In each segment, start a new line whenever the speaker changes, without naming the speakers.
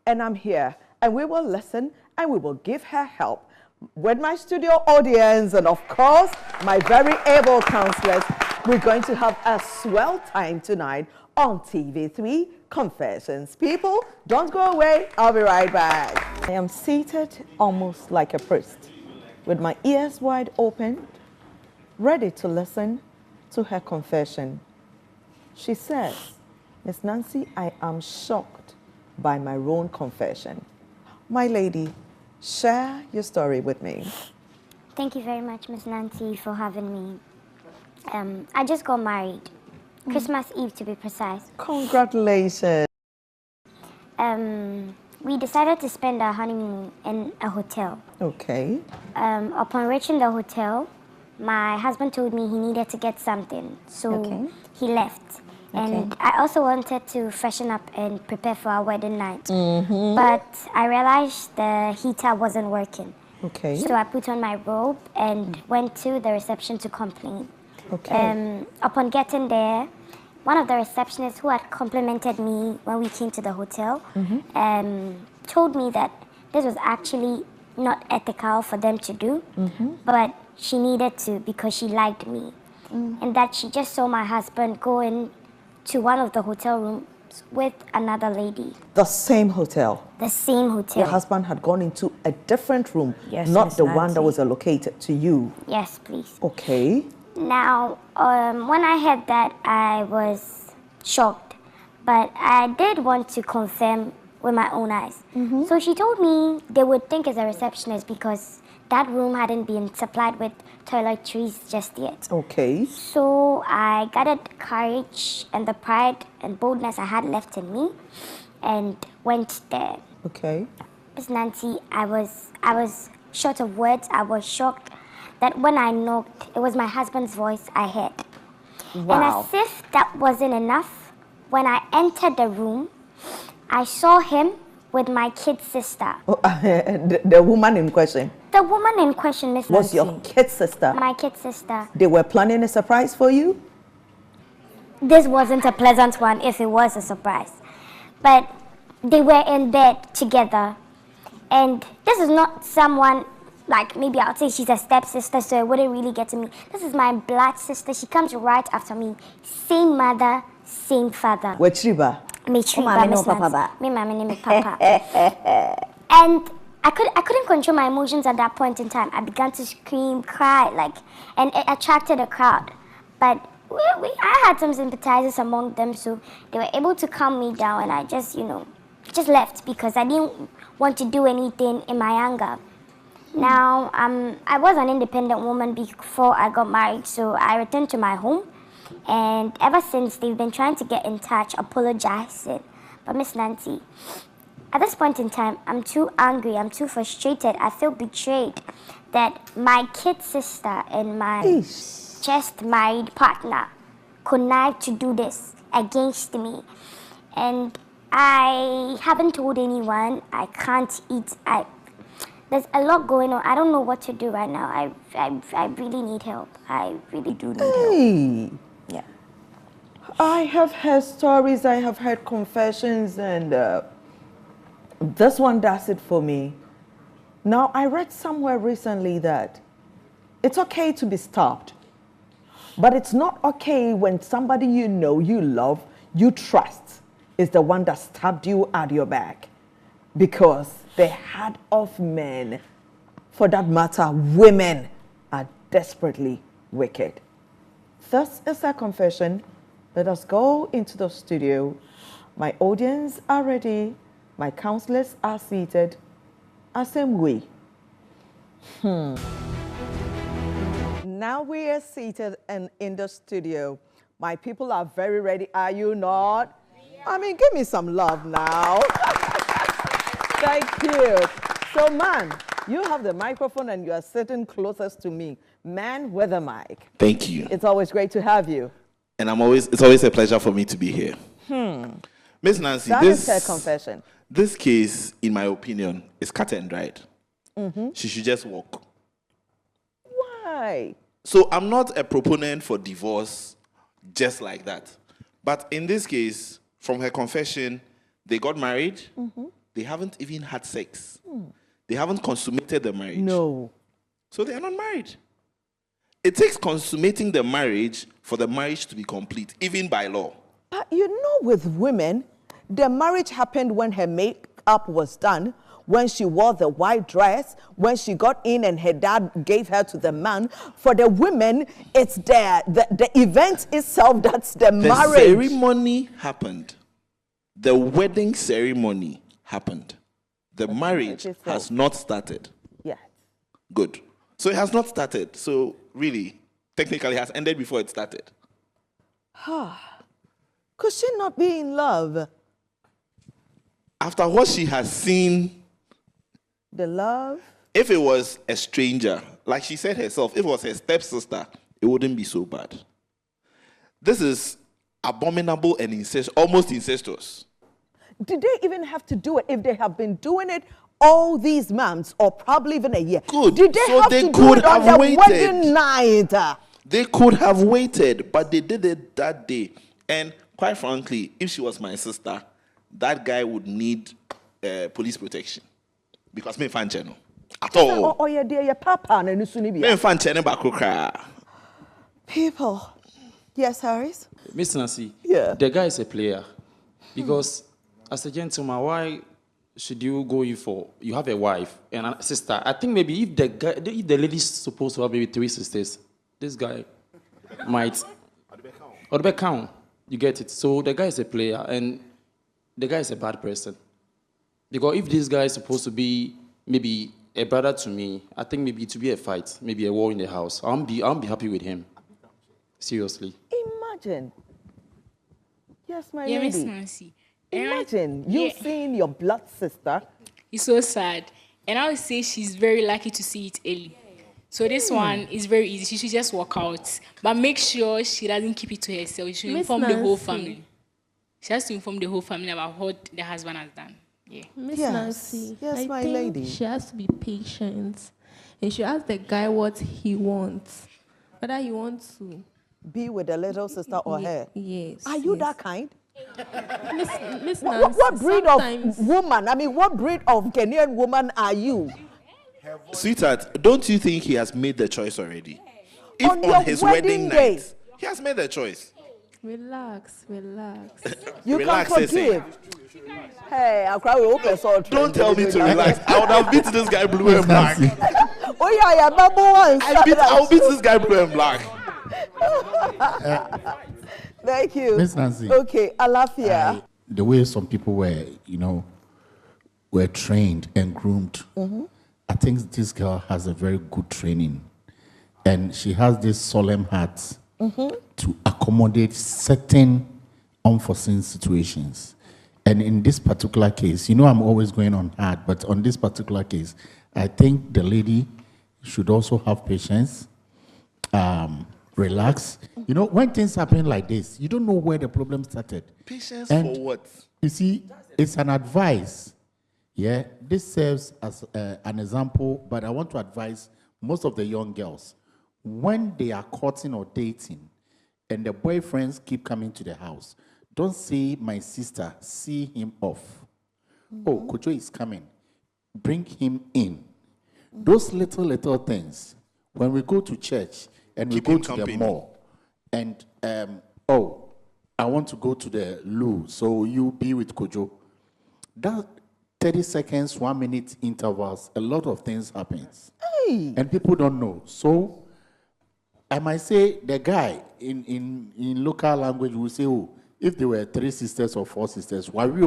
and I'm here, and we will listen, and we will give her help. With my studio audience, and of course, my very able counselors, we're going to have a swell time tonight on TV3 Confessions. People, don't go away. I'll be right back. I am seated almost like a priest, with my ears wide open, ready to listen to her confession. She says, Miss Nancy, I am shocked by my own confession. My lady, share your story with me.
Thank you very much, Miss Nancy, for having me. I just got married. Christmas Eve, to be precise.
Congratulations.
We decided to spend our honeymoon in a hotel.
Okay.
Upon reaching the hotel, my husband told me he needed to get something, so he left. And I also wanted to freshen up and prepare for our wedding night. But I realized the heater wasn't working.
Okay.
So I put on my robe and went to the reception to complain.
Okay.
Upon getting there, one of the receptionists who had complimented me when we came to the hotel told me that this was actually not ethical for them to do, but she needed to because she liked me. And that she just saw my husband go in to one of the hotel rooms with another lady.
The same hotel?
The same hotel.
Your husband had gone into a different room,
yes,
not
Miss
the
Nancy.
one that was allocated to you?
Yes, please.
Okay.
Now, when I heard that, I was shocked, but I did want to confirm with my own eyes. So she told me they would think as a receptionist because that room hadn't been supplied with toiletries just yet.
Okay.
So I gathered courage and the pride and boldness I had left in me and went there.
Okay.
Miss Nancy, I was short of words. I was shocked that when I knocked, it was my husband's voice I heard.
Wow.
And as if that wasn't enough, when I entered the room, I saw him with my kid sister.
Oh, the woman in question?
The woman in question, Miss
Was
Nancy.
your kid sister?
My kid sister.
They were planning a surprise for you?
This wasn't a pleasant one if it was a surprise. But they were in bed together. And this is not someone, like maybe I would say she's a stepsister, so it wouldn't really get to me. This is my blood sister. She comes right after me. Same mother, same father.
Wechiba?
Me
mama no papa.
Me mama me papa. And I couldn't control my emotions at that point in time. I began to scream, cry, and it attracted a crowd. But I had some sympathizers among them, so they were able to calm me down, and I just left because I didn't want to do anything in my anger. Now, I was an independent woman before I got married, so I returned to my home. And ever since, they've been trying to get in touch, apologizing. But Miss Nancy, at this point in time, I'm too angry, I'm too frustrated. I feel betrayed that my kid sister and my just married partner connived to do this against me. And I haven't told anyone. I can't eat. There's a lot going on. I don't know what to do right now. I really need help. I really do need help.
Yeah.
I have heard stories, I have heard confessions, and this one does it for me. Now, I read somewhere recently that it's okay to be stabbed, but it's not okay when somebody you know, you love, you trust, is the one that stabbed you at your back. Because the heart of men, for that matter, women, are desperately wicked. This is a confession. Let us go into the studio. My audience are ready. My counselors are seated. Same way. Now we are seated and in the studio. My people are very ready. Are you not? Yeah. I mean, give me some love now. Thank you. So, man, you have the microphone and you are sitting closest to me. Man with a mic.
Thank you.
It's always great to have you.
And it's always a pleasure for me to be here. Miss Nancy,
That is her confession.
This case, in my opinion, is cut and dried. She should just walk.
Why?
So I'm not a proponent for divorce just like that. But in this case, from her confession, they got married, They haven't even had sex. They haven't consummated the marriage.
No.
So they are not married. It takes consummating the marriage for the marriage to be complete, even by law.
But you know, with women, the marriage happened when her makeup was done, when she wore the white dress, when she got in and her dad gave her to the man. For the women, it's the event itself that's the marriage.
The ceremony happened. The wedding ceremony happened. The marriage has not started.
Yeah.
Good. So it has not started. So really, technically, it has ended before it started.
Could she not be in love?
After what she has seen,
The love?
if it was a stranger, like she said herself, if it was her stepsister, it wouldn't be so bad. This is abominable and almost incestuous.
Did they even have to do it if they have been doing it all these months or probably even a year?
Good.
Did they
So
have
they
to do
could
it on
have
the
waited.
wedding night?
They could have waited, but they did it that day. And quite frankly, if she was my sister, that guy would need police protection. Because me fan channel. At all.
Oh, yeah, dear, your papa.
Me fan channel bakukra.
People. Yes, Harris?
Miss Nancy,
Yeah.
the guy is a player. Because as a gentleman, why should you go in for, you have a wife and a sister? I think maybe if the lady's supposed to have maybe 3 sisters, this guy might, or the back count, you get it. So the guy is a player and the guy is a bad person. Because if this guy is supposed to be maybe a brother to me, I think maybe it will be a fight, maybe a war in the house. I'll be happy with him. Seriously.
Imagine. Yes, my
Yeah, Miss
lady.
Nancy.
Imagine you seeing your blood sister.
It's so sad. And I would say she's very lucky to see it early. So this one is very easy. She should just walk out. But make sure she doesn't keep it to herself. She should
Miss
inform the whole
Nancy.
family. She has to inform the whole family about what the husband has done. Yeah.
Miss
Yes.
Nancy,
Yes,
I
my
think
lady.
she has to be patient. And she ask the guy what he wants. Whether he wants to.
Be with the little sister or her.
Yes.
Are you
yes.
that kind?
Miss
What,
Nancy,
what breed
sometimes-
of woman? I mean, what breed of Ghanaian woman are you?
Sweetheart, don't you think he has made the choice already? If
On your
on his wedding
day.
night, he has made the choice.
Relax.
You
Relax,
can
Sese.
forgive. Hey, I'll cry with open soul.
Don't tell me to relax. I would have beat this guy blue and black.
Oh, yeah, number one.
I'll beat this guy blue and black.
Thank you.
Miss Nancy.
Okay, Alafia.
The way some people were trained and groomed, I think this girl has a very good training. And she has this solemn heart to accommodate certain unforeseen situations. And in this particular case, I'm always going on hard, but on this particular case, I think the lady should also have patience, relax. When things happen like this, you don't know where the problem started.
Patience
And
for what?
You see, it's an advice. Yeah, this serves as an example, but I want to advise most of the young girls, when they are courting or dating and the boyfriends keep coming to the house, don't say, my sister, see him off. Oh, Kojo is coming. Bring him in. Those little things, when we go to church and
Keep
we
him
go to
company.
the mall, and, I want to go to the loo, so you be with Kojo. That 30 seconds, 1 minute intervals, a lot of things happens.
Hey.
And people don't know. So I might say the guy in local language will say, oh, if there were 3 sisters or 4 sisters, why we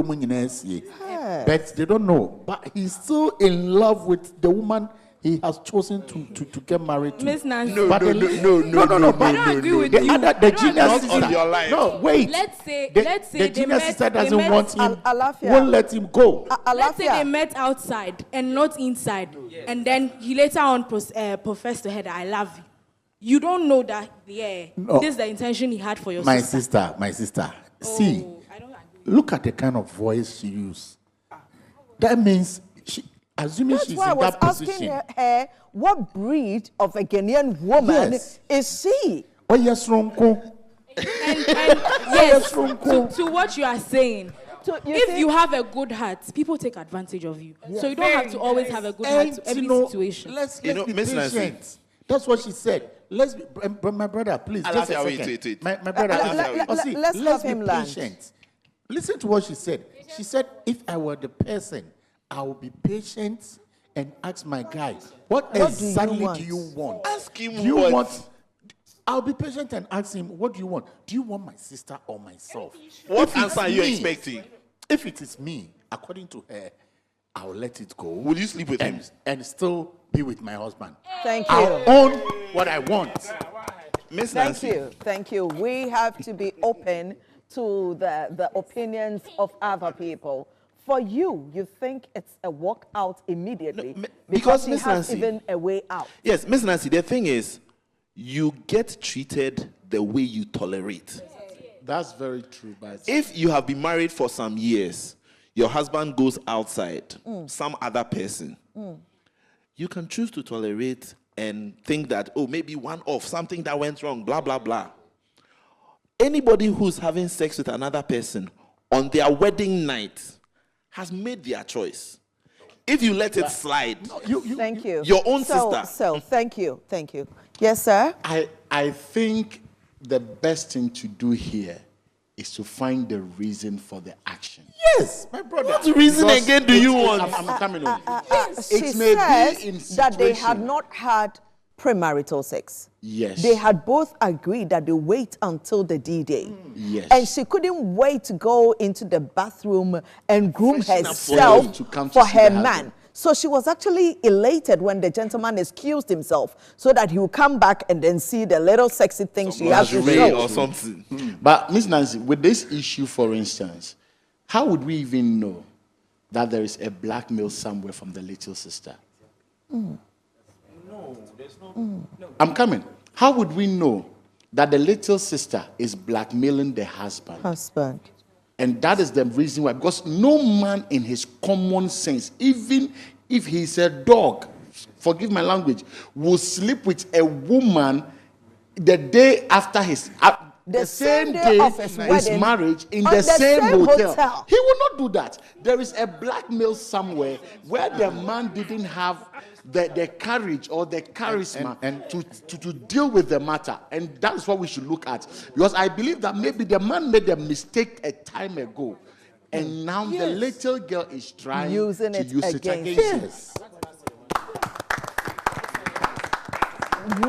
but they don't know. But he's still in love with the woman he has chosen to get married to.
Miss Nancy.
No.
But
I don't agree with you.
The genius
Not
sister,
on your life.
no, wait.
Let's say
the
they
genius
met-
sister
they
doesn't
met-
want him,
Alafia.
won't let him go.
Let's say they
Alafia.
met outside and not inside. And then he later on professed to her that I love you. You don't know that,
No.
this is the intention he had for your
My
sister.
sister. See,
Oh, I don't agree.
look at the kind of voice she used. That means, assuming
That's
she's
why I
in
was
that
asking
position.
her, what breed of a Ghanaian woman
Yes.
is she?
Oh, yes, Ronko.
And yes, to what you are saying, if you have a good heart, people take advantage of you. So you don't have to always have a good heart to every situation.
Let's
You know,
be
Miss Nancy.
patient. That's what she said. Let's be, my brother, please, just a
Alafia,
second.
wait.
My brother,
let's
let's
have
be
him land.
patient. Listen to what she said. She said, if I were the person, I would be patient and ask my guy, what exactly do you want?
Ask him
Do you
what?
want? I'll be patient and ask him, what do you want? Do you want my sister or myself?
What
If it's
answer are you
me-
expecting?
If it is me, according to her, I'll let it go.
Will you sleep with him?
And still be with my husband.
Thank you.
I'll own what I want.
Miss
Thank
Nancy.
you. Thank you. We have to be open to the opinions of other people. For you, you think it's a walk out immediately
because
she
Miss
has
Nancy-
even a way out.
Yes, Miss Nancy, the thing is, you get treated the way you tolerate.
That's very true. But
If you have been married for some years, your husband goes outside, some other person, you can choose to tolerate and think that, oh, maybe one off, something that went wrong, blah, blah, blah. Anybody who's having sex with another person on their wedding night has made their choice. If you let it slide,
Thank you.
your own
so,
sister.
So, thank you. Thank you. Yes, sir?
I think the best thing to do here is to find the reason for the action. Yes, my brother.
What reason
Because
again do you want?
I'm coming on.
She
It may
says
be in
that they had
situation-
not had premarital sex.
Yes.
They had both agreed that they wait until the D-Day.
Yes.
And she couldn't wait to go into the bathroom and groom
Freshen up for
herself
him to come to
for
see
her
the
man.
husband.
So she was actually elated when the gentleman excused himself so that he would come back and then see the little sexy thing she has to
Lingerie
show.
or something.
But Miss Nancy, with this issue, for instance, how would we even know that there is a blackmail somewhere from the little sister? I'm coming. How would we know that the little sister is blackmailing the husband?
Husband.
And that is the reason why. Because no man in his common sense, even if he's a dog, forgive my language, will sleep with a woman the day after his... the same day
of his wedding,
marriage in
on
the same hotel. He will not do that. There is a blackmail somewhere where the man didn't have the courage or the charisma to deal with the matter. And that's what we should look at. Because I believe that maybe the man made a mistake a time ago. And now the little girl is trying
Using
to
it
use it
against
against
him.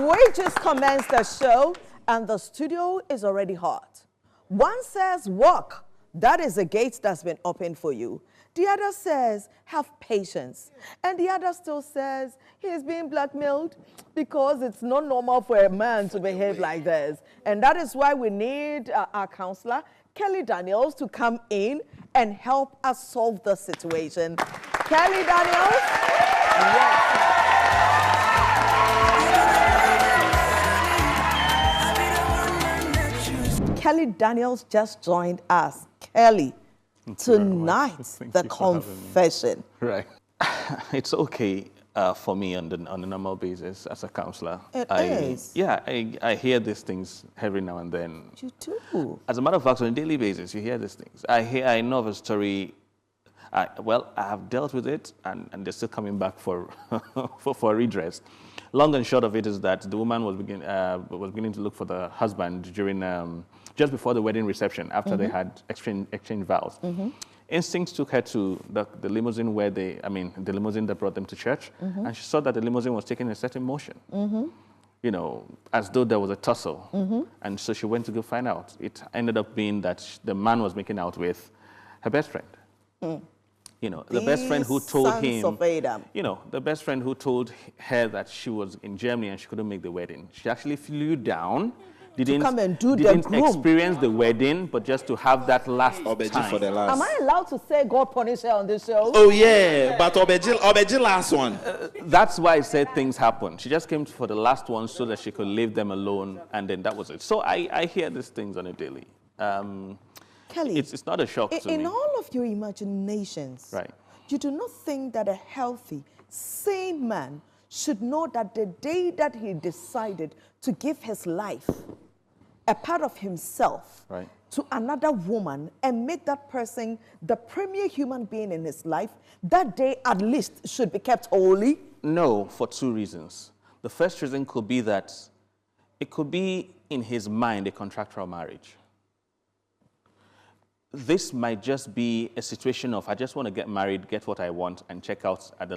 We just commenced the show and the studio is already hot. One says, walk. That is a gate that's been opened for you. The other says, have patience. And the other still says, he's being blackmailed because it's not normal for a man to behave like this. And that is why we need our counselor, Kelly Daniels, to come in and help us solve the situation. Kelly Daniels? Yes. Kelly Daniels just joined us. Kelly, tonight, the confession.
Right. It's okay for me on the normal basis as a counselor.
It is.
Yeah, I hear these things every now and then.
You do.
As a matter of fact, on a daily basis, you hear these things. I know of a story. I have dealt with it, and they're still coming back for for redress. Long and short of it is that the woman was beginning to look for the husband during just before the wedding reception, after they had exchanged vows. Instinct took her to the limousine the limousine that brought them to church, and she saw that the limousine was taking a certain motion. You know, as though there was a tussle. And so she went to go find out. It ended up being that the man was making out with her best friend. You know, the best friend who told him, you know, the best friend who told her that she was in Germany and she couldn't make the wedding. She actually flew down, didn't experience the wedding, but just to have that last time.
For the last.
Am I allowed to say God punish her on this show?
Oh yeah, but Obeji last one.
That's why I said things happen. She just came for the last one so that she could leave them alone, and then that was it. So I hear these things on a daily.
Kelly,
it's not a shock to me.
In all of your imaginations,
Right.
you do not think that a healthy, sane man should know that the day that he decided to give his life, a part of himself,
Right.
to another woman and make that person the premier human being in his life, that day at least should be kept holy?
No, for two reasons. The first reason could be that it could be in his mind a contractual marriage. This might just be a situation of, I just want to get married, get what I want, and check out at the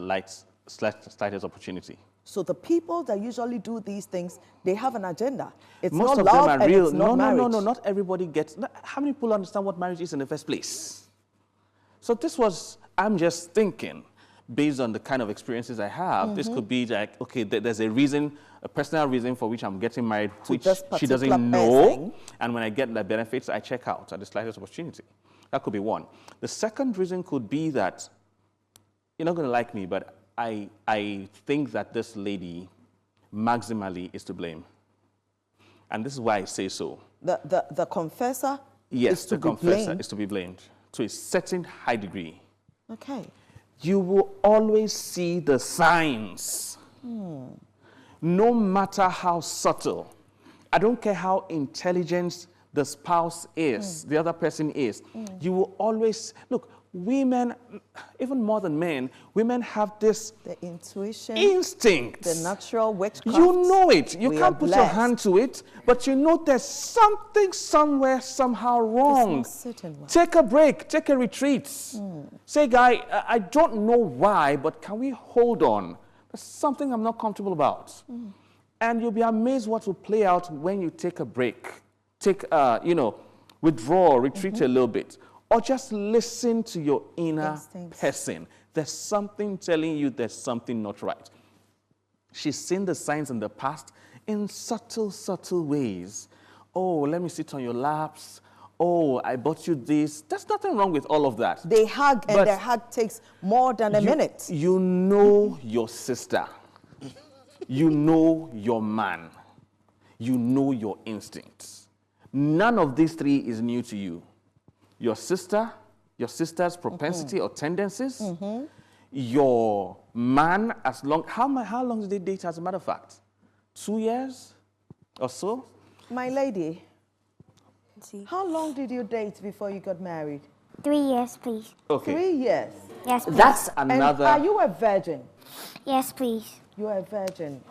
slightest opportunity.
So the people that usually do these things, they have an agenda. It's
Most
not
of
love
them are
and
real.
it's not marriage.
No, not everybody gets. How many people understand what marriage is in the first place? So this was, I'm just thinking, based on the kind of experiences I have, this could be like, okay, there's a reason, a personal reason for which I'm getting married, which she doesn't know. And when I get the benefits, I check out at the slightest opportunity. That could be one. The second reason could be that, you're not going to like me, but I think that this lady maximally is to blame. And this is why I say so.
The confessor
Yes,
is to
the confessor
blamed.
is to be blamed to a certain high degree.
Okay.
You will always see the signs. No matter how subtle. I don't care how intelligent the spouse is, the other person is. You will always, look, women, even more than men, women have this
The intuition,
instinct.
the natural witchcraft.
You know it. You
We
can't
are
put your
blessed.
hand to it, but you know there's something somewhere, somehow wrong.
It's not sitting well.
Take a break. Take a retreat. Say, guy, I don't know why, but can we hold on? There's something I'm not comfortable about. And you'll be amazed what will play out when you take a break. Take, withdraw, retreat a little bit. Or just listen to your inner
Instincts.
person. There's something telling you there's something not right. She's seen the signs in the past in subtle, subtle ways. Oh, let me sit on your laps. Oh, I bought you this. There's nothing wrong with all of that.
They hug,
But
and their hug takes more than a minute.
You know your sister. You know your man. You know your instincts. None of these three is new to you. Your sister, your sister's propensity or tendencies, your man, how long did they date, as a matter of fact? 2 years or so?
My lady, how long did you date before you got married?
3 years, please.
Okay.
3 years.
Yes, please.
That's
And
another.
are you a virgin?
Yes, please.
You are a virgin.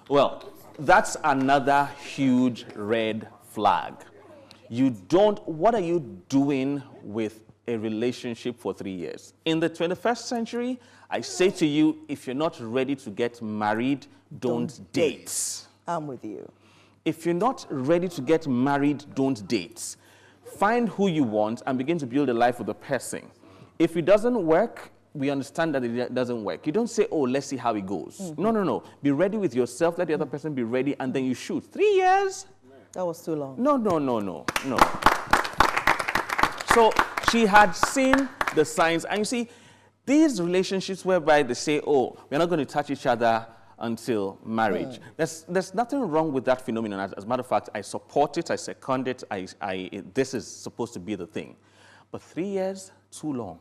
Well, that's another huge red flag. What are you doing with a relationship for 3 years? In the 21st century, I say to you, if you're not ready to get married, don't date.
I'm with you.
If you're not ready to get married, don't date. Find who you want and begin to build a life with the person. If it doesn't work, we understand that it doesn't work. You don't say, oh, let's see how it goes. No. Be ready with yourself, let the other person be ready, and then you shoot. 3 years?
That was too long.
No. So she had seen the signs. And you see, these relationships whereby they say, oh, we're not going to touch each other until marriage. There's nothing wrong with that phenomenon. As a matter of fact, I support it, I second it, this is supposed to be the thing. But 3 years, too long.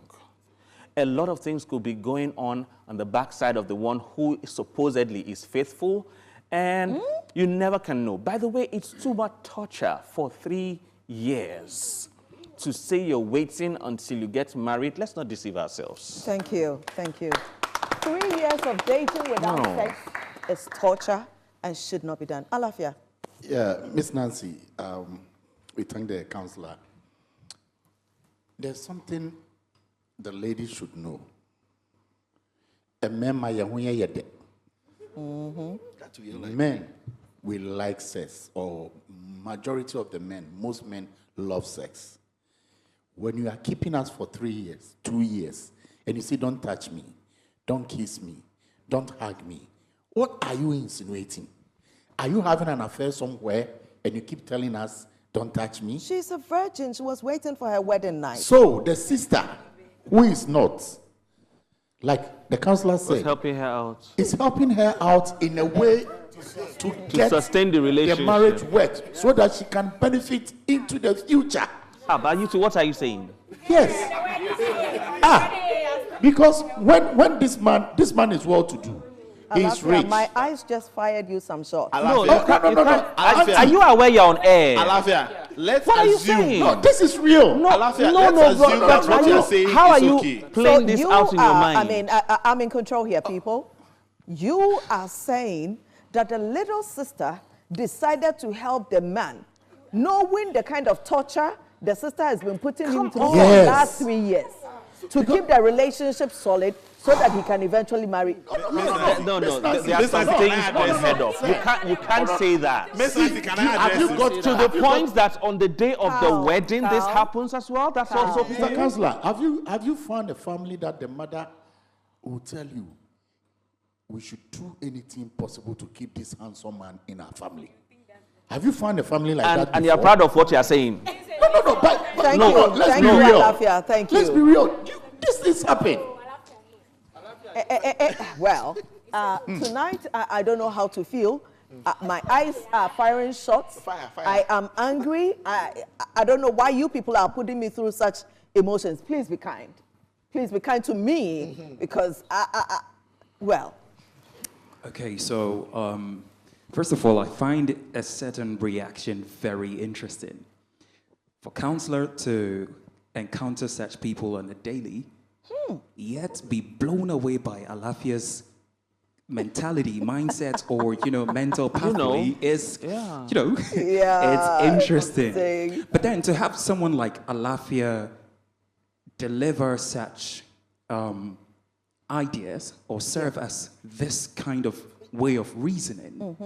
A lot of things could be going on the backside of the one who supposedly is faithful, and you never can know. By the way, it's too much torture for 3 years to say you're waiting until you get married. Let's not deceive ourselves.
Thank you. 3 years of dating without sex is torture and should not be done. Alafia.
Yeah, Miss Nancy, we thank the counselor. There's something the lady should know. Men will like sex, or majority of the men, most men love sex. When you are keeping us for 3 years, 2 years, and you say, don't touch me, don't kiss me, don't hug me, what are you insinuating? Are you having an affair somewhere and you keep telling us, don't touch me?
She's a virgin. She was waiting for her wedding night.
So the sister, who is not, like the counselor said,
It's helping her out.
is helping her out in a way to get
sustain the relationship.
marriage work so that she can benefit into the future.
But you two, what are you saying?
Yes. Because when this man is well to do, He's
Alafia,
rich.
my eyes just fired you some shots.
No,
Alafia,
Alafia, are you aware you're on air?
Alafia, let's
What are you
assume.
saying?
No, this is real.
Alafia,
No,
let's
bro,
assume that what you're saying
how are
is
you
okay.
playing this
you
out in your
are,
mind?
I mean, I'm in control here, people. You are saying that the little sister decided to help the man, knowing the kind of torture the sister has been putting him through for the
Yes.
last 3 years, to keep the relationship solid so that he can eventually marry.
No, there are
Miss
some
Nancy,
things
can I
unheard of.
address
You can't say that.
Miss Nancy, can I
Have
address
you
this?
got
To the point that on the day of the
Calm,
wedding, this
calm.
happens as well. That's also
Mr. Counselor, have you found a family that the mother will tell you we should do anything possible to keep this handsome man in our family? Have you found a family like that
and you're
before?
proud of what you're saying.
No, but
Thank
no,
you.
let's
Thank
be
you,
real.
Alafia. Thank
Let's
you.
be real. This things happen.
Well, tonight, I don't know how to feel. My eyes are firing shots.
Fire.
I am angry. I don't know why you people are putting me through such emotions. Please be kind. Please be kind to me because, well.
Okay, so first of all, I find a certain reaction very interesting. For counselor to encounter such people on a daily, yet be blown away by Alafia's mentality, mindset, or mental pathway is,
Yeah,
it's interesting.
interesting.
But then to have someone like Alafia deliver such ideas or serve as this kind of way of reasoning,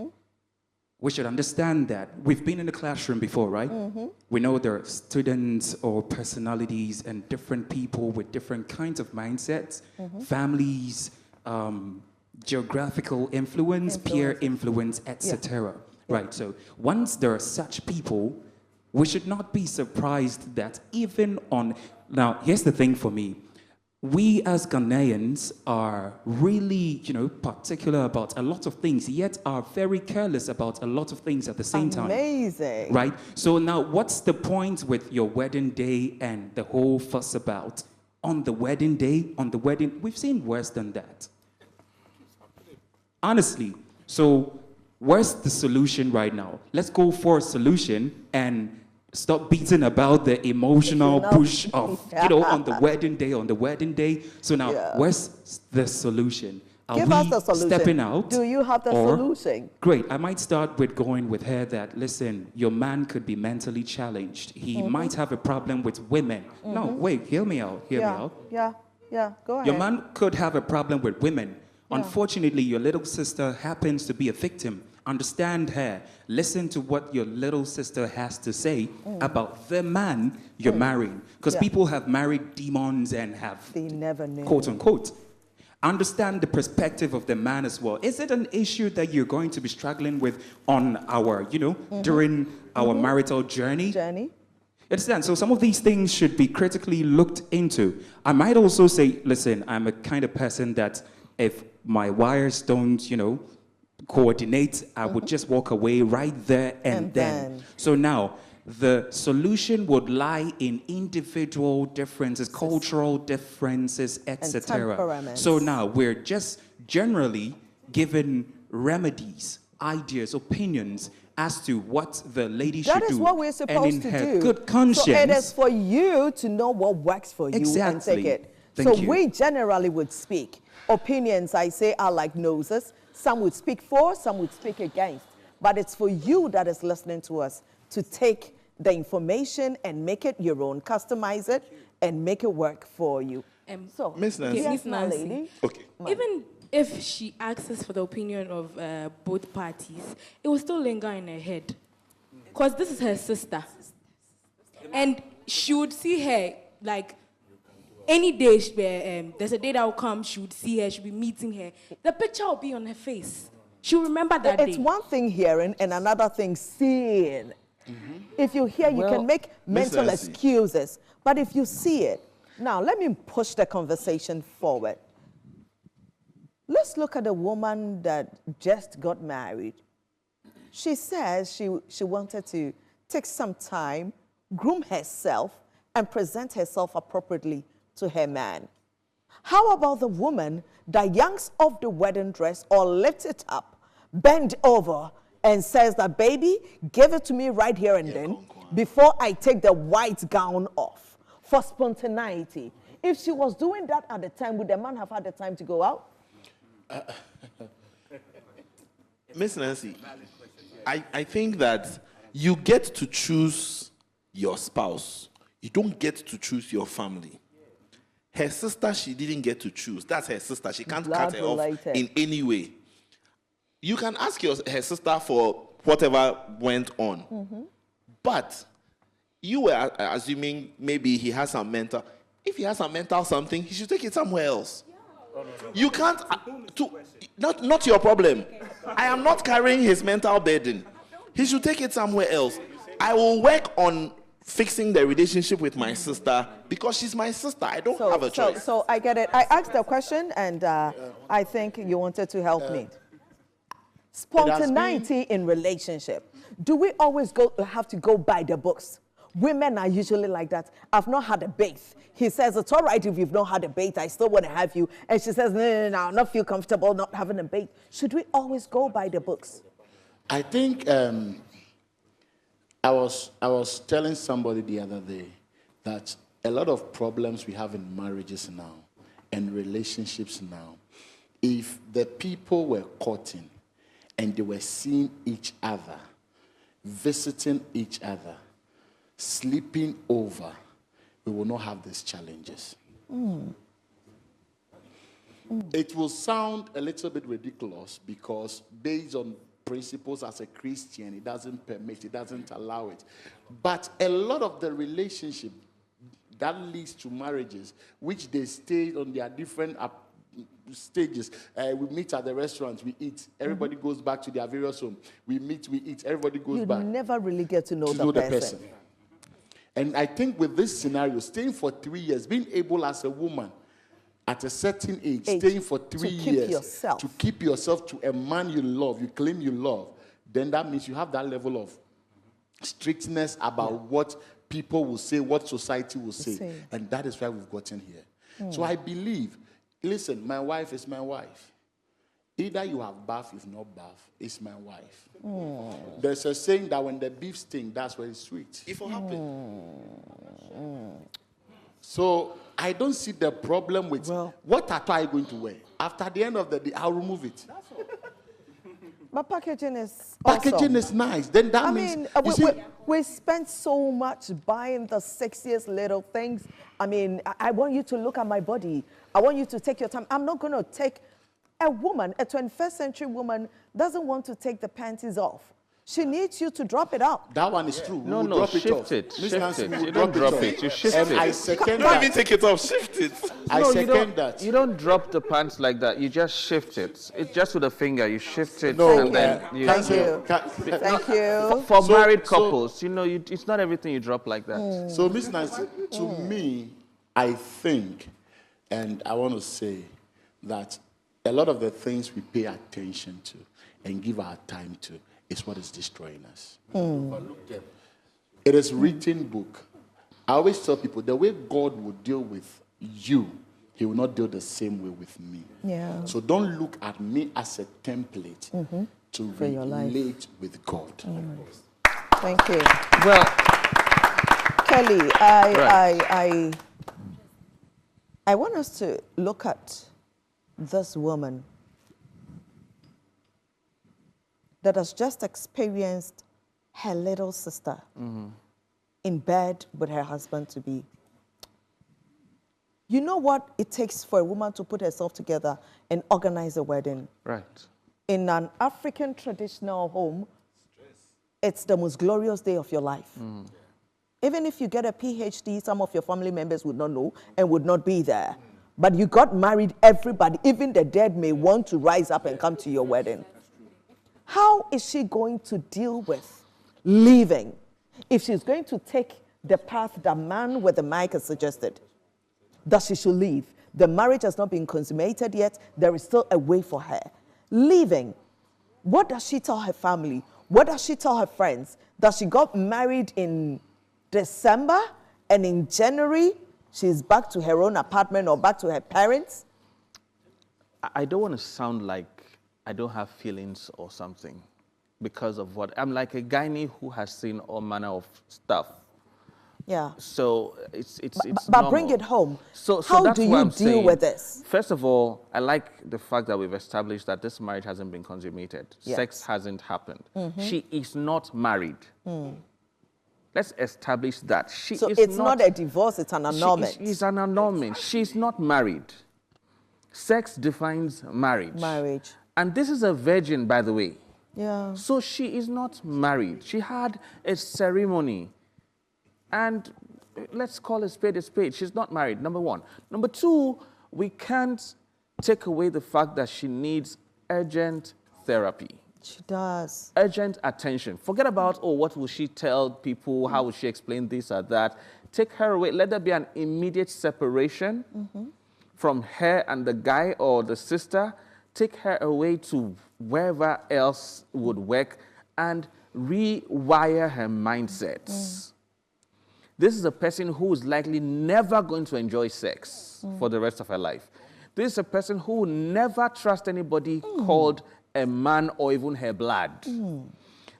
we should understand that we've been in the classroom before, right? We know there are students or personalities and different people with different kinds of mindsets, families, geographical influence, peer influence, etc. Right, so once there are such people, we should not be surprised that even on... Now, here's the thing for me. We as Ghanaians are really, particular about a lot of things, yet are very careless about a lot of things at the same time.
Amazing.
Right? So now, what's the point with your wedding day and the whole fuss about? On the wedding day, we've seen worse than that. Honestly. So, where's the solution right now? Let's go for a solution and stop beating about the emotional push of, on the wedding day. So now, where's the solution? Are
Give
we
us the solution.
stepping out?
Do you have the
or-
solution?
Great. I might start with going with her that, listen, your man could be mentally challenged. He might have a problem with women. No, wait, hear me out. Hear me out.
Yeah, go ahead.
Your man could have a problem with women. Unfortunately, your little sister happens to be a victim. Understand her. Listen to what your little sister has to say about the man you're marrying. Because people have married demons and have,
They never knew.
quote unquote. Understand the perspective of the man as well. Is it an issue that you're going to be struggling with on our, during our marital journey? Understand? So some of these things should be critically looked into. I might also say, listen, I'm a kind of person that if my wires don't, coordinate, I would just walk away right there and then. So now, the solution would lie in individual differences, cultural differences, etc.
temperaments.
So now, we're just generally given remedies, ideas, opinions as to what the lady should do.
That is what we're supposed to
and in her
do.
good conscience.
So it is for you to know what works for you and
Exactly.
take it.
Thank
so
you.
we generally would speak. Opinions, I say, are like noses. Some would speak for, some would speak against. But it's for you that is listening to us to take the information and make it your own, customize it, and make it work for you. So,
Miss Nancy.
yes,
Miss
my
Nancy.
lady.
Okay.
Even if she asks for the opinion of both parties, it will still linger in her head. Because this is her sister. And she would see her, like, any day, there's a day that will come, she would see her, she'll be meeting her. The picture will be on her face. She'll remember that
It's
day.
one thing hearing and another thing seeing. If you hear, you can make mental
Nancy.
excuses. But if you see it, now let me push the conversation forward. Let's look at a woman that just got married. She says she wanted to take some time, groom herself, and present herself appropriately to her man. How about the woman that yanks off the wedding dress or lifts it up, bend over, and says that, baby, give it to me right here and then before I take the white gown off, for spontaneity? If she was doing that at the time, would the man have had the time to go out?
Miss Nancy, I think that you get to choose your spouse. You don't get to choose your family. Her sister, she didn't get to choose. That's her sister. She can't cut her off in any way. You can ask her sister for whatever went on. But you were assuming maybe he has some mental. If he has some mental something, he should take it somewhere else. You can't. Not your problem. I am not carrying his mental burden. He should take it somewhere else. I will work on fixing the relationship with my sister because she's my sister. I don't have a choice.
So I get it. I asked the question, and I think you wanted to help me. Spontaneity in relationship. Do we always have to go by the books? Women are usually like that. I've not had a bath. He says, it's all right if you've not had a bath. I still want to have you. And she says, no, I not feel comfortable not having a bath. Should we always go by the books?
I think I was telling somebody the other day that a lot of problems we have in marriages now and relationships now, if the people were courting and they were seeing each other, visiting each other, sleeping over, we will not have these challenges. It will sound a little bit ridiculous because based on principles as a Christian, it doesn't permit, it doesn't allow it. But a lot of the relationship that leads to marriages, which they stay on their different stages. We meet at the restaurant, we eat. Everybody goes back to their various home. We meet, we eat. Everybody goes back.
You never really get to know the person.
And I think with this scenario, staying for 3 years, being able as a woman at a certain age, staying for 3 years to keep yourself to a man you love, you claim you love, then that means you have that level of strictness about what people will say, what society will say. And that is why we've gotten here. So I believe, listen, my wife is my wife. Either you have bath, if not bath, it's my wife. There's a saying that when the beef stings, that's when it's sweet.
If it happens.
So I don't see the problem with what tattoo are you going to wear? After the end of the day, I'll remove it.
But packaging is
packaging is nice. Then that means
we spent so much buying the sexiest little things. I mean, I want you to look at my body. I want you to take your time. I'm not going to take a woman, a 21st century woman, doesn't want to take the panties off. She needs you to drop it out.
That one is true.
No, shift it. Shift it. You don't drop it. You shift it.
I second that.
Don't even take it off. Shift it.
I second that.
You don't drop the pants like that. You just shift it. It's just with a finger. You shift it.
No,
and then you.
Thank you. Thank you.
For married couples, you know, it's not everything you drop like that.
So, Miss Nancy, to me, I think, and I want to say that a lot of the things we pay attention to and give our time to is what is destroying us. It is written book. I always tell people the way God will deal with you, he will not deal the same way with me.
Yeah.
So don't look at me as a template to relate with God.
Thank you.
Well,
Kelly, I want us to look at this woman that has just experienced her little sister in bed with her husband-to-be. You know what it takes for a woman to put herself together and organize a wedding?
right.
In an African traditional home, it's the most glorious day of your life. Even if you get a PhD, some of your family members would not know and would not be there. But you got married, everybody, even the dead may want to rise up and come to your wedding. How is she going to deal with leaving if she's going to take the path that man with the mic has suggested, that she should leave? The marriage has not been consummated yet. There is still a way for her. Leaving, what does she tell her family? What does she tell her friends? That she got married in December and in January, she's back to her own apartment or back to her parents?
I don't want to sound like I don't have feelings or something because of what I'm like a gynae who has seen all manner of stuff.
Yeah.
So it's
but bring it home.
So
how
that's
do
what
you
I'm
deal
saying.
with this?
First of all, I like the fact that we've established that this marriage hasn't been consummated.
Yes.
Sex hasn't happened. She is not married. Let's establish that.
So it's not a divorce, it's an annulment.
It's an annulment. She's not married. Sex defines marriage.
Marriage.
And this is a virgin, by the way.
Yeah.
So she is not married. She had a ceremony. And let's call a spade a spade. She's not married, number one. Number two, we can't take away the fact that she needs urgent therapy.
She does.
Urgent attention. Forget about, oh, what will she tell people? How will she explain this or that? Take her away. Let there be an immediate separation from her and the guy or the sister. Take her away to wherever else would work and rewire her mindsets. This is a person who is likely never going to enjoy sex for the rest of her life. This is a person who will never trust anybody called a man or even her blood.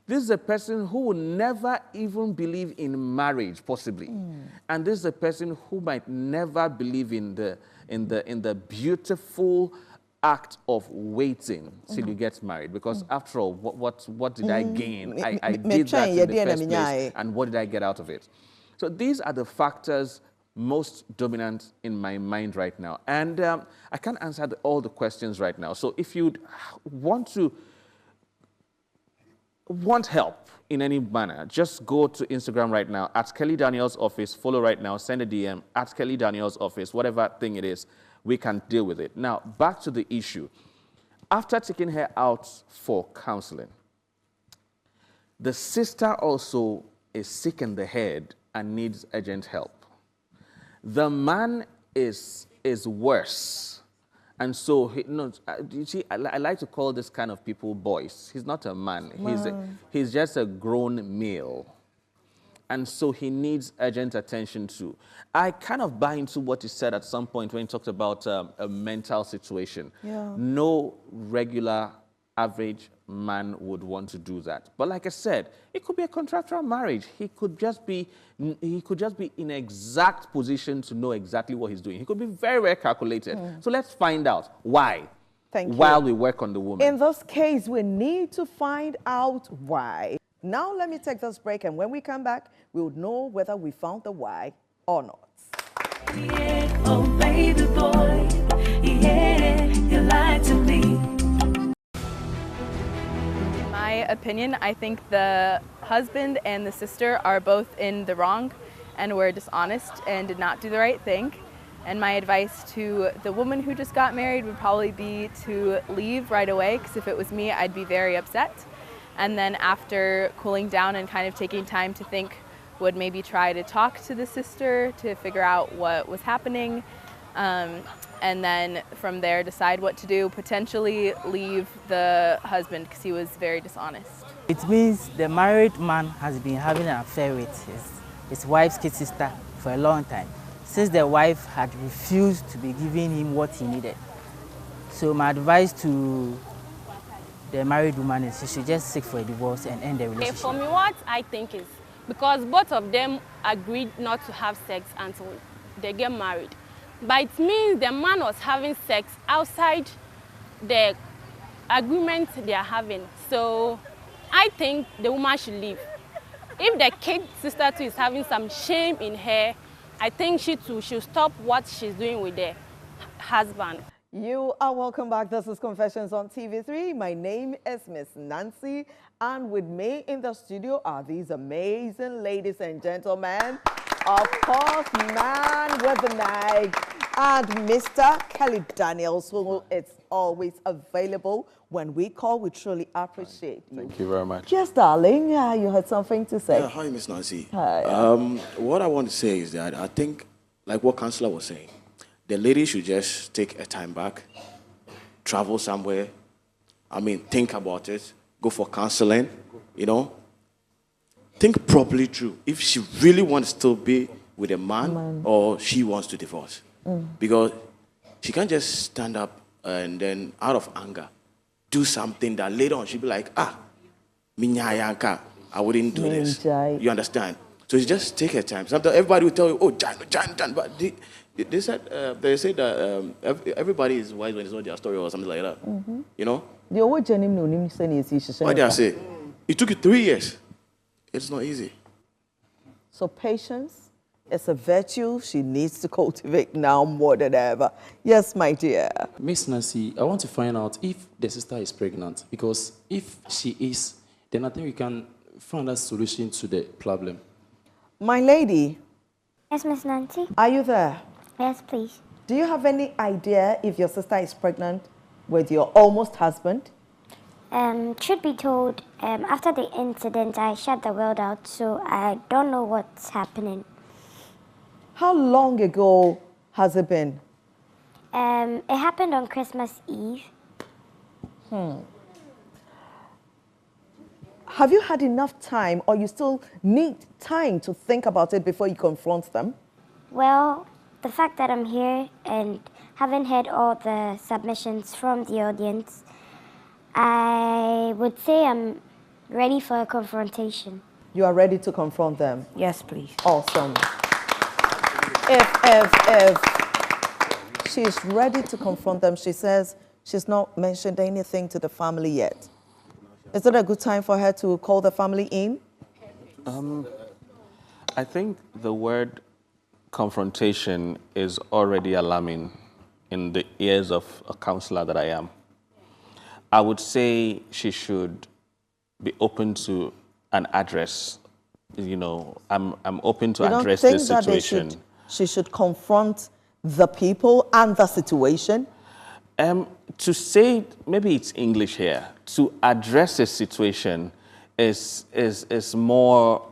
This is a person who will never even believe in marriage, possibly. And this is a person who might never believe in the beautiful act of waiting till you get married. Because after all, what did I gain? I did that in the first place, and what did I get out of it? So these are the factors most dominant in my mind right now. And I can't answer all the questions right now. So if you want help in any manner, just go to Instagram right now, at Kelly Daniels Office, follow right now, send a DM, at Kelly Daniels Office, whatever thing it is, we can deal with it. Now, back to the issue. After taking her out for counseling, the sister also is sick in the head and needs urgent help. The man is worse. And so, you see, I like to call this kind of people boys. He's not a man. He's just a grown male. And so he needs urgent attention too. I kind of buy into what he said at some point when he talked about a mental situation.
Yeah.
No regular average man would want to do that. But like I said, it could be a contractual marriage. He could just be in exact position to know exactly what he's doing. He could be very, very calculated. So let's find out why.
Thank you.
While we work on the woman.
In this case, we need to find out why. Now let me take this break, and when we come back, we'll know whether we found the why or not.
Yeah, oh baby boy, yeah, you lied to me.
In my opinion, I think the husband and the sister are both in the wrong and were dishonest and did not do the right thing. And my advice to the woman who just got married would probably be to leave right away, because if it was me, I'd be very upset. And then after cooling down and kind of taking time to think, would maybe try to talk to the sister to figure out what was happening. And then from there decide what to do, potentially leave the husband because he was very dishonest.
It means the married man has been having an affair with his wife's kid sister for a long time, since the wife had refused to be giving him what he needed. So my advice to the married woman is she should just seek for a divorce and end the relationship.
For me, what I think is, because both of them agreed not to have sex until they get married. But it means the man was having sex outside the agreement they are having. So I think the woman should leave. If the kid sister too is having some shame in her, I think she too should stop what she's doing with the husband.
You are welcome back. This is Confessions on TV3. My name is Miss Nancy, and with me in the studio are these amazing ladies and gentlemen. Of course, man with the knife, and Mr. Kelly Daniels, who is always available when we call. We truly appreciate you.
Thank you very much.
Yes, darling. Yeah, you had something to say.
Yeah, hi, Miss Nancy.
Hi.
What I want to say is that I think, like what Counselor was saying, the lady should just take a time back, travel somewhere. I mean, think about it. Go for counseling, you know. Think properly through. If she really wants to still be with a man, or she wants to divorce. Because she can't just stand up and then, out of anger, do something that later on she'll be like, minyayanka, I wouldn't do this. You understand? So you just take her time. Sometimes everybody will tell you, oh, Jan, but they said that everybody is wise when it's not their story or something like that. You know? What did I say? It took you 3 years. It's not easy.
So patience is a virtue she needs to cultivate now more than ever. Yes, my dear.
Miss Nancy, I want to find out if the sister is pregnant, because if she is, then I think we can find a solution to the problem.
My lady.
Yes, Miss Nancy?
Are you there?
Yes, please.
Do you have any idea if your sister is pregnant with your almost husband?
Truth be told, after the incident, I shut the world out, so I don't know what's happening.
How long ago has it been?
It happened on Christmas Eve.
Have you had enough time, or you still need time to think about it before you confront them?
Well, the fact that I'm here and haven't heard all the submissions from the audience, I would say I'm ready for a confrontation.
You are ready to confront them?
Yes, please.
Awesome. If she's ready to confront them, she says she's not mentioned anything to the family yet. Is it a good time for her to call the family in?
I think the word confrontation is already alarming in the ears of a counselor that I am. I would say she should be open to an address. You know, I'm open to address this situation.
She should confront the people and the situation?
To say, maybe it's English here, to address a situation is more,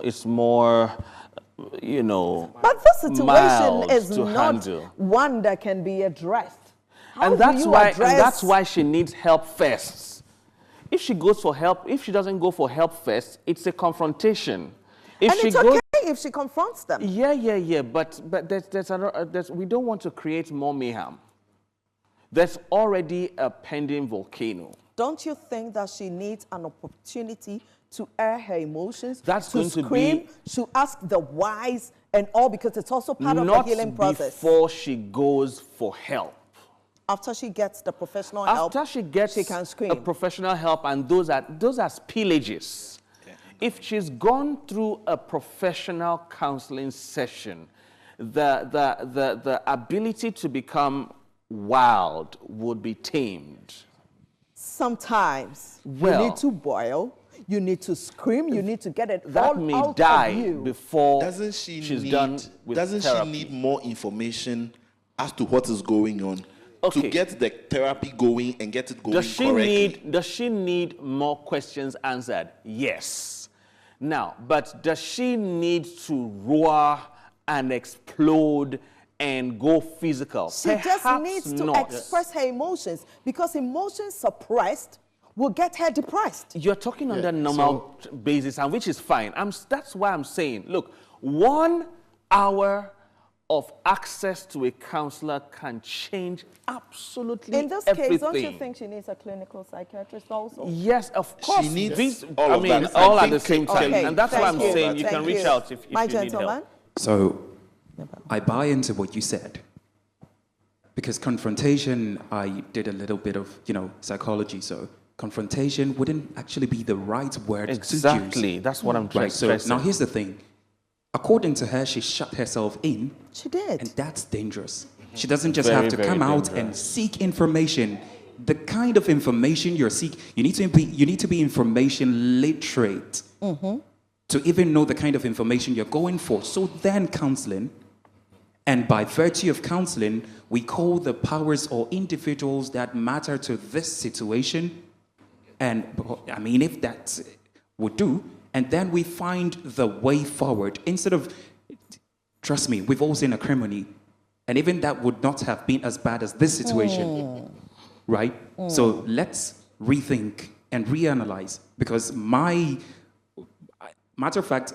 you know,
but the situation is
to
not
handle.
One that can be addressed.
And that's why she needs help first. If she goes for help, if she doesn't go for help first, it's a confrontation. If
and it's okay if she confronts them.
Yeah. But we don't want to create more mayhem. There's already a pending volcano.
Don't you think that she needs an opportunity to air her emotions?
That's
to
going
scream,
to be...
to ask the whys and all, because it's also part of the healing process.
Before she goes for help.
After she gets the professional help,
after she gets
she can scream.
A professional help, and those are spillages. Yeah. If she's gone through a professional counseling session, the ability to become wild would be tamed.
Sometimes you need to boil, you need to scream, you need to get it all out of you.
Before
doesn't she need more information as to what is going on?
Okay.
To get the therapy going and get it going
correctly. Does she need more questions answered? Yes. Now, but does she need to roar and explode and go physical?
She just needs to express her emotions, because emotions suppressed will get her depressed.
You're talking on the normal basis, and which is fine. That's why I'm saying, look, 1 hour of access to a counselor can change absolutely
everything. In this case, don't you think she needs a clinical psychiatrist also?
Yes, of course.
She needs
all at the same time. Okay, and that's why I'm saying you can reach out if you need help.
So, I buy into what you said. Because confrontation, I did a little bit of, psychology, so confrontation wouldn't actually be the right word to use.
Exactly, that's what I'm trying to say.
So now here's the thing. According to her, she shut herself in.
She did.
And that's dangerous. She doesn't just have to come out and seek information. The kind of information you're seeking, you need to be information literate to even know the kind of information you're going for. So then counseling, and by virtue of counseling, we call the powers or individuals that matter to this situation. And if that would do, and then we find the way forward instead of, trust me, we've all seen a criminal, and even that would not have been as bad as this situation, right? So let's rethink and reanalyze, because matter of fact,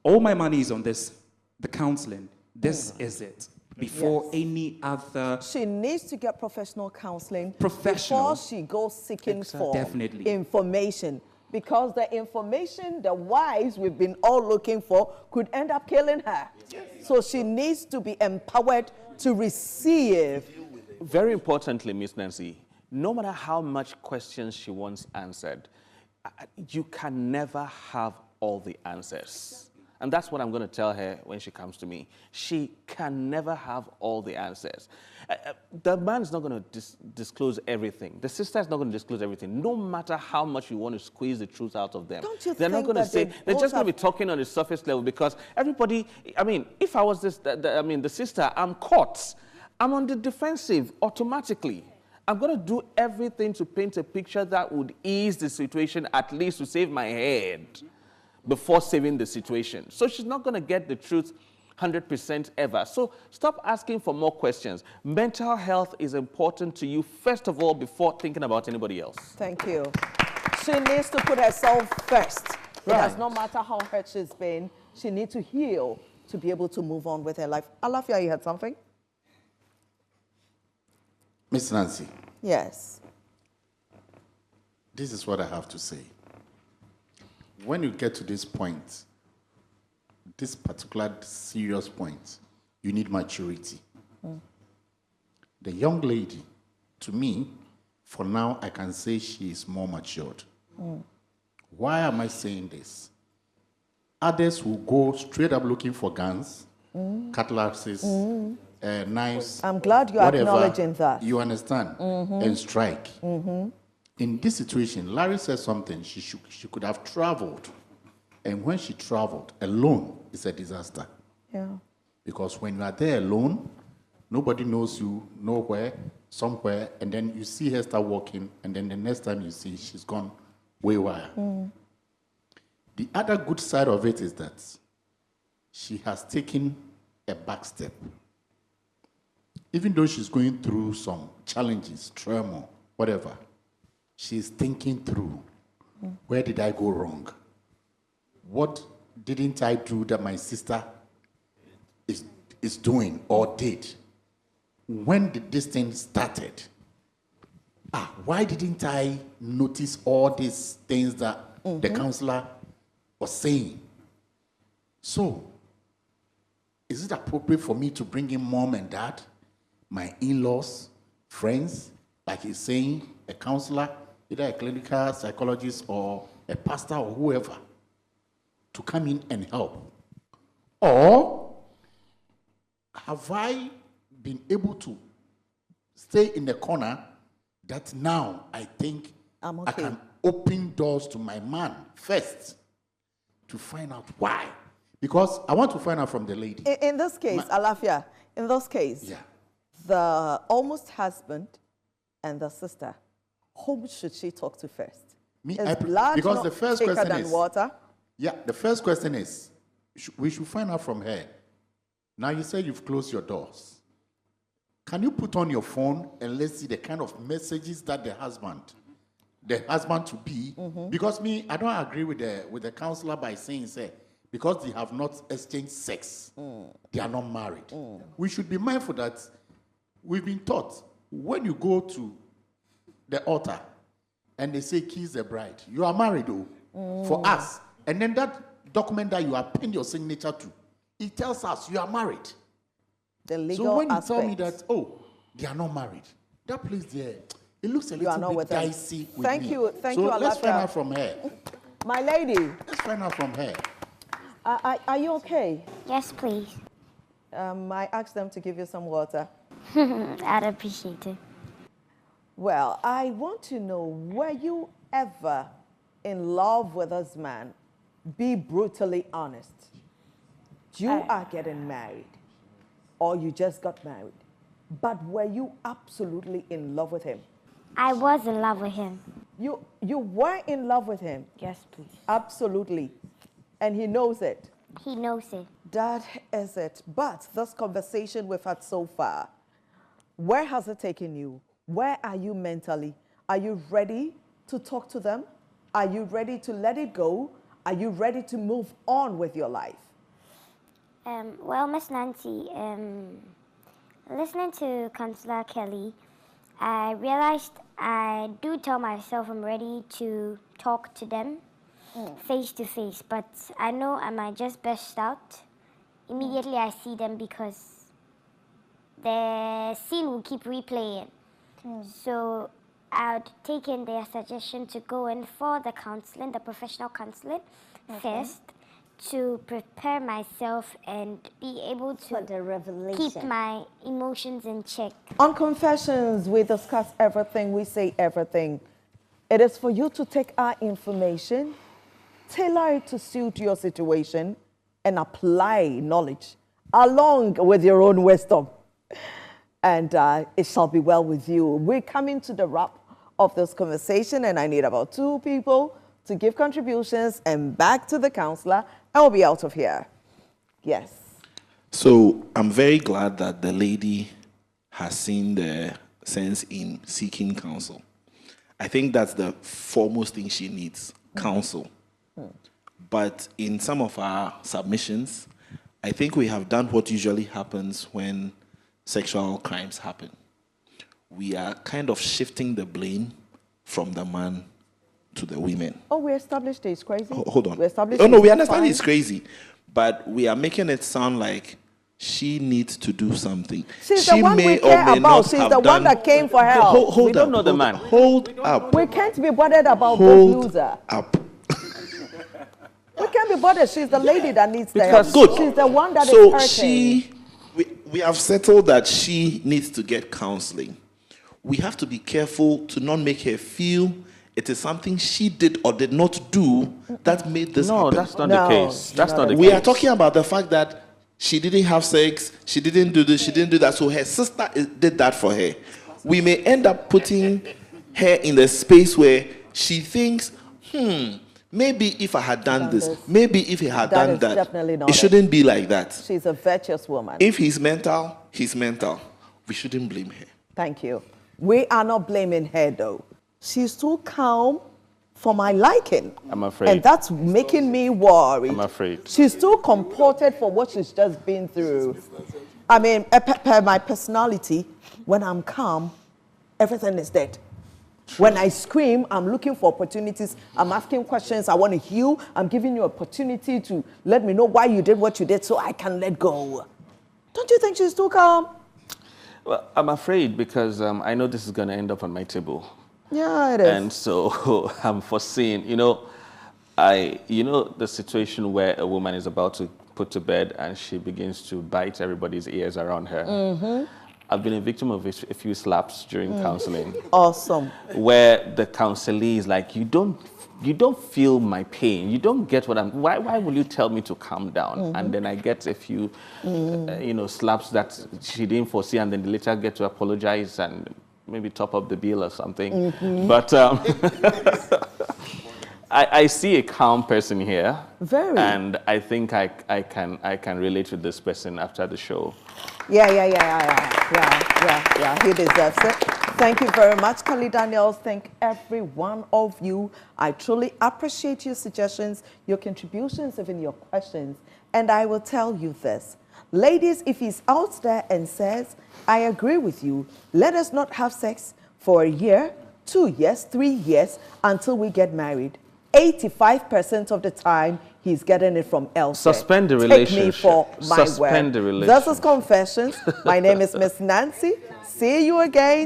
all my money is on this, the counseling. This is it. Before any other...
She needs to get professional counseling
Professional.
before she goes seeking for
Definitely.
information. Because the information the wives we've been all looking for could end up killing her. So she needs to be empowered to receive.
Very importantly, Miss Nancy, no matter how much questions she wants answered, you can never have all the answers. And that's what I'm going to tell her when she comes to me. She can never have all the answers. The man's not going to disclose everything. The sister's not going to disclose everything, no matter how much you want to squeeze the truth out of them.
Don't you
They're not
think
going to say, they're just going to be
have...
talking on the surface level because everybody, I mean, if I was the sister, I'm caught. I'm on the defensive automatically. I'm going to do everything to paint a picture that would ease the situation, at least to save my head before saving the situation. So she's not going to get the truth 100% ever. So stop asking for more questions. Mental health is important to you, first of all, before thinking about anybody else.
Thank you. She needs to put herself first. It
Right.
does not matter how hurt she's been. She needs to heal to be able to move on with her life. Alafia, you had something?
Miss Nancy.
Yes.
This is what I have to say. When you get to this point, this particular serious point, you need maturity. The young lady, to me, for now, I can say she is more matured. Why am I saying this? Others will go straight up looking for guns, cutlasses, knives.
I'm glad you're
whatever,
acknowledging that.
You understand? And strike. In this situation, Larry said something. She could have traveled. And when she traveled alone, it's a disaster.
Yeah.
Because when you are there alone, nobody knows you nowhere, somewhere, and then you see her start walking, and then the next time you see, she's gone wayward. The other good side of it is that she has taken a back step. Even though she's going through some challenges, trauma, whatever, she's thinking through, where did I go wrong? What didn't I do that my sister is doing or did? When did this thing started? Why didn't I notice all these things that the counselor was saying? So, is it appropriate for me to bring in mom and dad, my in-laws, friends, like he's saying, a counselor, either a clinical psychologist or a pastor or whoever, to come in and help? Or have I been able to stay in the corner that now I think I can open doors to my man first to find out why? Because I want to find out from the lady.
In this case, Alafia, in this case, the almost husband and the sister, whom should she talk to first?
Because the first question
than
is
water?
Yeah, the first question is, we should find out from her. Now you say you've closed your doors. Can you put on your phone and let's see the kind of messages that the husband to be, because me, I don't agree with the counselor by saying, say, because they have not exchanged sex, they are not married. We should be mindful that we've been taught when you go to the altar and they say kiss the bride, you are married for us. And then that document that you have pinned your signature to, it tells us you are married.
The legal
so when
aspect.
you tell me that, they are not married, that place there, it looks a little bit dicey with me.
Thank you,
so let's
Alafia.
find out from her.
My lady.
Let's find out from her.
Are you okay?
Yes, please.
I asked them to give you some water.
I'd appreciate it.
Well, I want to know, were you ever in love with this man? Be brutally honest. You are getting married, or you just got married, but were you absolutely in love with him?
I was in love with him.
You were in love with him?
Yes, please.
Absolutely. And he knows it?
He knows it.
That is it. But this conversation we've had so far, where has it taken you? Where are you mentally? Are you ready to talk to them? Are you ready to let it go? Are you ready to move on with your life?
Well, Miss Nancy, listening to Councillor Kelly, I realized I do tell myself I'm ready to talk to them face to face, but I know I might just burst out. Immediately I see them because the scene will keep replaying. So I'd taken their suggestion to go in for the counseling, the professional counseling first, to prepare myself and be able to keep my emotions in check.
On Confessions, we discuss everything, we say everything. It is for you to take our information, tailor it to suit your situation, and apply knowledge along with your own wisdom. And it shall be well with you. We're coming to the wrap of this conversation, and I need about 2 people to give contributions and back to the counselor, and we'll be out of here. Yes.
So I'm very glad that the lady has seen the sense in seeking counsel. I think that's the foremost thing she needs, counsel. But in some of our submissions, I think we have done what usually happens when sexual crimes happen. We are kind of shifting the blame from the man to the women.
Oh, we established it's crazy?
Hold on.
We established
no, we
it's
understand
fine.
it's crazy. But we are making it sound like she needs to do something.
She's
she
the one we care about. She's the one that came for help.
Hold
we don't know the man.
Hold up.
We can't be bothered about
Hold
this loser.
up.
We can't be bothered. She's the lady that needs the
Because
help.
good.
She's the one that is
So
hurting.
we have settled that she needs to get counseling. We have to be careful to not make her feel it is something she did or did not do that made this happen.
No, that's not the case. That's not the case.
We are talking about the fact that she didn't have sex, she didn't do this, she didn't do that, so her sister did that for her. We may end up putting her in the space where she thinks, maybe if I had done this, maybe if he had done that,
definitely not
it shouldn't be like that.
She's a virtuous woman.
If he's mental, he's mental. We shouldn't blame her.
Thank you. We are not blaming her, though. She's too calm for my liking.
I'm afraid.
And that's making me worried.
I'm afraid.
She's too comported for what she's just been through. I mean, per my personality, when I'm calm, everything is dead. When I scream, I'm looking for opportunities. I'm asking questions. I want to heal. I'm giving you opportunity to let me know why you did what you did so I can let go. Don't you think she's too calm?
Well, I'm afraid because I know this is going to end up on my table.
Yeah, it is.
And so I'm foreseeing, the situation where a woman is about to put to bed and she begins to bite everybody's ears around her. I've been a victim of a few slaps during counseling.
Awesome.
Where the counselee is like, you don't feel my pain. You don't get what I'm. Why will you tell me to calm down? And then I get a few, slaps that she didn't foresee, and then they later get to apologize and maybe top up the bill or something. But I see a calm person here.
Very.
And I think I can relate with this person after the show.
Yeah. He deserves it. Thank you very much, Kelly Daniels. Thank every one of you. I truly appreciate your suggestions, your contributions, even your questions. And I will tell you this. Ladies, if he's out there and says, I agree with you, let us not have sex for a year, 2 years, 3 years, until we get married. 85% of the time, he's getting it from elsewhere.
Suspend the relationship.
Take me for my word.
Suspend the relationship.
This is Confessions. My name is Miss Nancy. See you again.